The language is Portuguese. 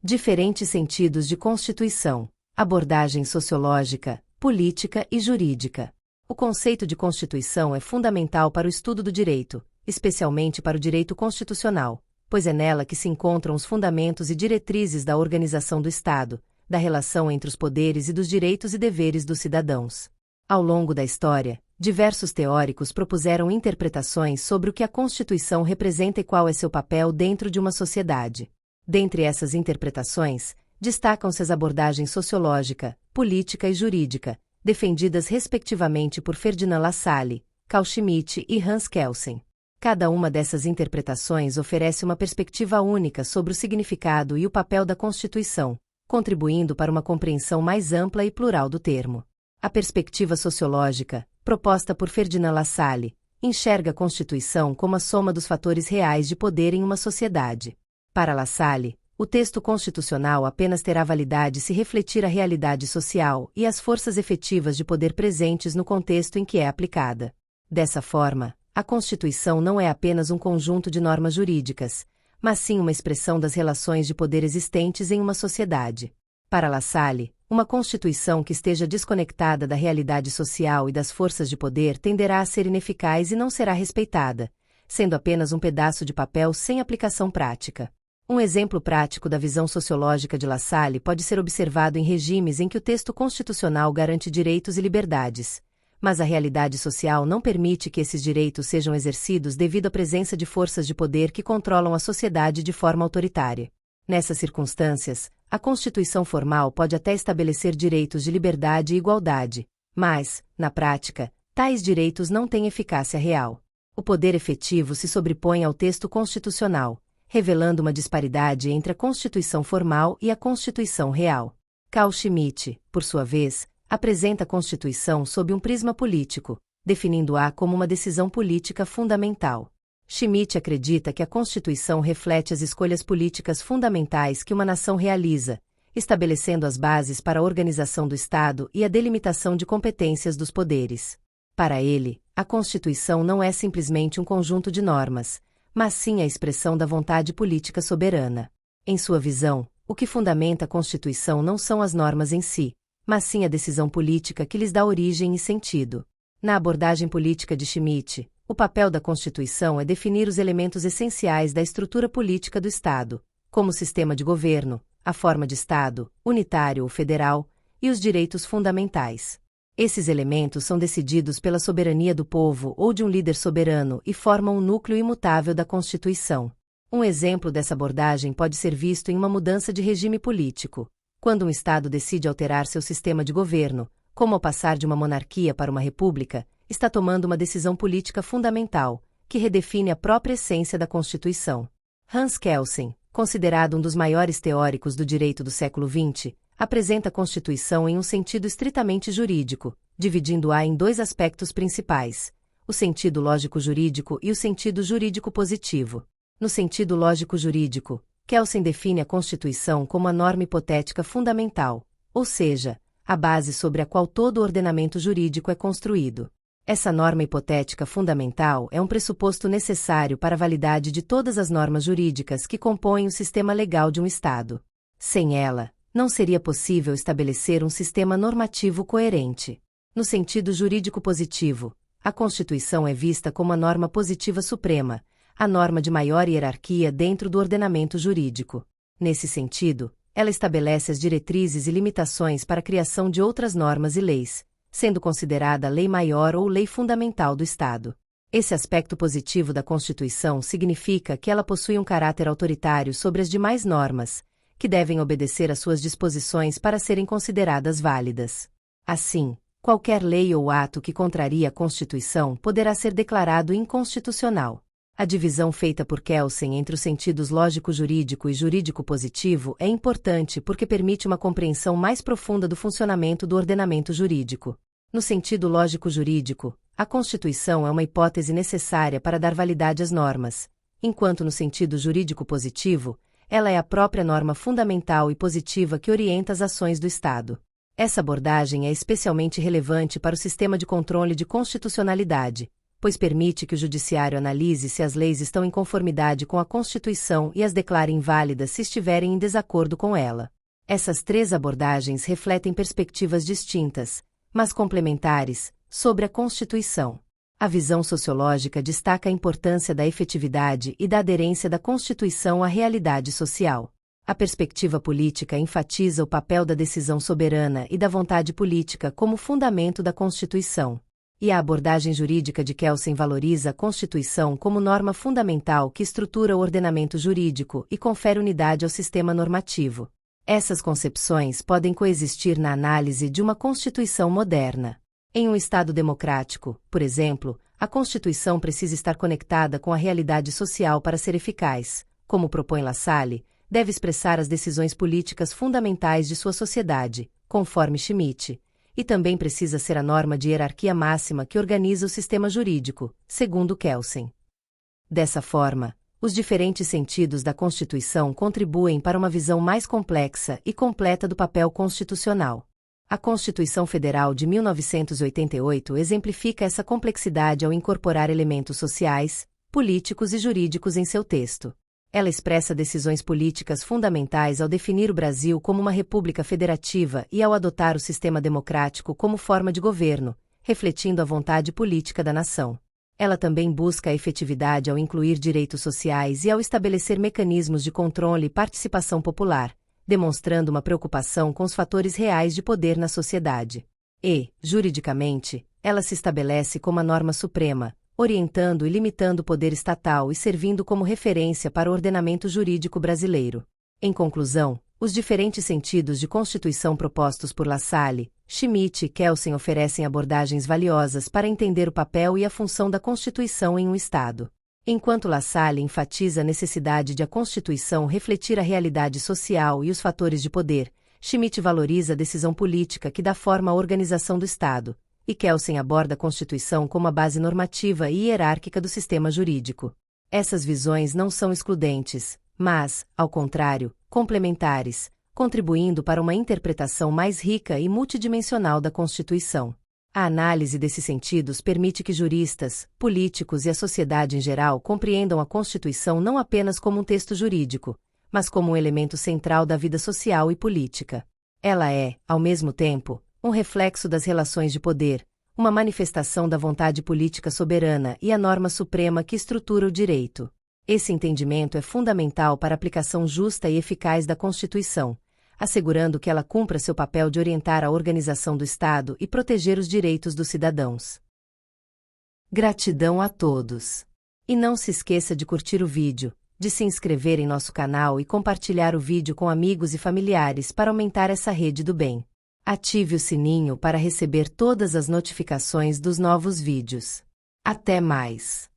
Diferentes sentidos de Constituição. Abordagem sociológica, política e jurídica. O conceito de Constituição é fundamental para o estudo do direito, especialmente para o direito constitucional, pois é nela que se encontram os fundamentos e diretrizes da organização do Estado, da relação entre os poderes e dos direitos e deveres dos cidadãos. Ao longo da história, diversos teóricos propuseram interpretações sobre o que a Constituição representa e qual é seu papel dentro de uma sociedade. Dentre essas interpretações, destacam-se as abordagens sociológica, política e jurídica, defendidas respectivamente por Ferdinand Lassalle, Carl Schmitt e Hans Kelsen. Cada uma dessas interpretações oferece uma perspectiva única sobre o significado e o papel da Constituição, contribuindo para uma compreensão mais ampla e plural do termo. A perspectiva sociológica, proposta por Ferdinand Lassalle, enxerga a Constituição como a soma dos fatores reais de poder em uma sociedade. Para Lassalle, o texto constitucional apenas terá validade se refletir a realidade social e as forças efetivas de poder presentes no contexto em que é aplicada. Dessa forma, a Constituição não é apenas um conjunto de normas jurídicas, mas sim uma expressão das relações de poder existentes em uma sociedade. Para Lassalle, uma Constituição que esteja desconectada da realidade social e das forças de poder tenderá a ser ineficaz e não será respeitada, sendo apenas um pedaço de papel sem aplicação prática. Um exemplo prático da visão sociológica de Lassalle pode ser observado em regimes em que o texto constitucional garante direitos e liberdades, mas a realidade social não permite que esses direitos sejam exercidos devido à presença de forças de poder que controlam a sociedade de forma autoritária. Nessas circunstâncias, a Constituição formal pode até estabelecer direitos de liberdade e igualdade, mas, na prática, tais direitos não têm eficácia real. O poder efetivo se sobrepõe ao texto constitucional, revelando uma disparidade entre a Constituição formal e a Constituição real. Carl Schmitt, por sua vez, apresenta a Constituição sob um prisma político, definindo-a como uma decisão política fundamental. Schmitt acredita que a Constituição reflete as escolhas políticas fundamentais que uma nação realiza, estabelecendo as bases para a organização do Estado e a delimitação de competências dos poderes. Para ele, a Constituição não é simplesmente um conjunto de normas, mas sim a expressão da vontade política soberana. Em sua visão, o que fundamenta a Constituição não são as normas em si, mas sim a decisão política que lhes dá origem e sentido. Na abordagem política de Schmitt, o papel da Constituição é definir os elementos essenciais da estrutura política do Estado, como o sistema de governo, a forma de Estado, unitário ou federal, e os direitos fundamentais. Esses elementos são decididos pela soberania do povo ou de um líder soberano e formam o núcleo imutável da Constituição. Um exemplo dessa abordagem pode ser visto em uma mudança de regime político. Quando um Estado decide alterar seu sistema de governo, como ao passar de uma monarquia para uma república, está tomando uma decisão política fundamental, que redefine a própria essência da Constituição. Hans Kelsen, considerado um dos maiores teóricos do direito do século XX, apresenta a Constituição em um sentido estritamente jurídico, dividindo-a em dois aspectos principais: o sentido lógico-jurídico e o sentido jurídico-positivo. No sentido lógico-jurídico, Kelsen define a Constituição como a norma hipotética fundamental, ou seja, a base sobre a qual todo o ordenamento jurídico é construído. Essa norma hipotética fundamental é um pressuposto necessário para a validade de todas as normas jurídicas que compõem o sistema legal de um Estado. Sem ela, não seria possível estabelecer um sistema normativo coerente. No sentido jurídico positivo, a Constituição é vista como a norma positiva suprema, a norma de maior hierarquia dentro do ordenamento jurídico. Nesse sentido, ela estabelece as diretrizes e limitações para a criação de outras normas e leis, sendo considerada a lei maior ou lei fundamental do Estado. Esse aspecto positivo da Constituição significa que ela possui um caráter autoritário sobre as demais normas, que devem obedecer às suas disposições para serem consideradas válidas. Assim, qualquer lei ou ato que contraria a Constituição poderá ser declarado inconstitucional. A divisão feita por Kelsen entre os sentidos lógico-jurídico e jurídico-positivo é importante porque permite uma compreensão mais profunda do funcionamento do ordenamento jurídico. No sentido lógico-jurídico, a Constituição é uma hipótese necessária para dar validade às normas, enquanto no sentido jurídico-positivo, ela é a própria norma fundamental e positiva que orienta as ações do Estado. Essa abordagem é especialmente relevante para o sistema de controle de constitucionalidade, pois permite que o Judiciário analise se as leis estão em conformidade com a Constituição e as declare inválidas se estiverem em desacordo com ela. Essas três abordagens refletem perspectivas distintas, mas complementares, sobre a Constituição. A visão sociológica destaca a importância da efetividade e da aderência da Constituição à realidade social. A perspectiva política enfatiza o papel da decisão soberana e da vontade política como fundamento da Constituição. E a abordagem jurídica de Kelsen valoriza a Constituição como norma fundamental que estrutura o ordenamento jurídico e confere unidade ao sistema normativo. Essas concepções podem coexistir na análise de uma Constituição moderna. Em um Estado democrático, por exemplo, a Constituição precisa estar conectada com a realidade social para ser eficaz. Como propõe Lassalle, deve expressar as decisões políticas fundamentais de sua sociedade, conforme Schmitt, e também precisa ser a norma de hierarquia máxima que organiza o sistema jurídico, segundo Kelsen. Dessa forma, os diferentes sentidos da Constituição contribuem para uma visão mais complexa e completa do papel constitucional. A Constituição Federal de 1988 exemplifica essa complexidade ao incorporar elementos sociais, políticos e jurídicos em seu texto. Ela expressa decisões políticas fundamentais ao definir o Brasil como uma república federativa e ao adotar o sistema democrático como forma de governo, refletindo a vontade política da nação. Ela também busca a efetividade ao incluir direitos sociais e ao estabelecer mecanismos de controle e participação popular, demonstrando uma preocupação com os fatores reais de poder na sociedade. E, juridicamente, ela se estabelece como a norma suprema, orientando e limitando o poder estatal e servindo como referência para o ordenamento jurídico brasileiro. Em conclusão, os diferentes sentidos de Constituição propostos por Lassalle, Schmitt e Kelsen oferecem abordagens valiosas para entender o papel e a função da Constituição em um Estado. Enquanto Lassalle enfatiza a necessidade de a Constituição refletir a realidade social e os fatores de poder, Schmitt valoriza a decisão política que dá forma à organização do Estado, e Kelsen aborda a Constituição como a base normativa e hierárquica do sistema jurídico. Essas visões não são excludentes, mas, ao contrário, complementares, contribuindo para uma interpretação mais rica e multidimensional da Constituição. A análise desses sentidos permite que juristas, políticos e a sociedade em geral compreendam a Constituição não apenas como um texto jurídico, mas como um elemento central da vida social e política. Ela é, ao mesmo tempo, um reflexo das relações de poder, uma manifestação da vontade política soberana e a norma suprema que estrutura o direito. Esse entendimento é fundamental para a aplicação justa e eficaz da Constituição, assegurando que ela cumpra seu papel de orientar a organização do Estado e proteger os direitos dos cidadãos. Gratidão a todos! E não se esqueça de curtir o vídeo, de se inscrever em nosso canal e compartilhar o vídeo com amigos e familiares para aumentar essa rede do bem. Ative o sininho para receber todas as notificações dos novos vídeos. Até mais!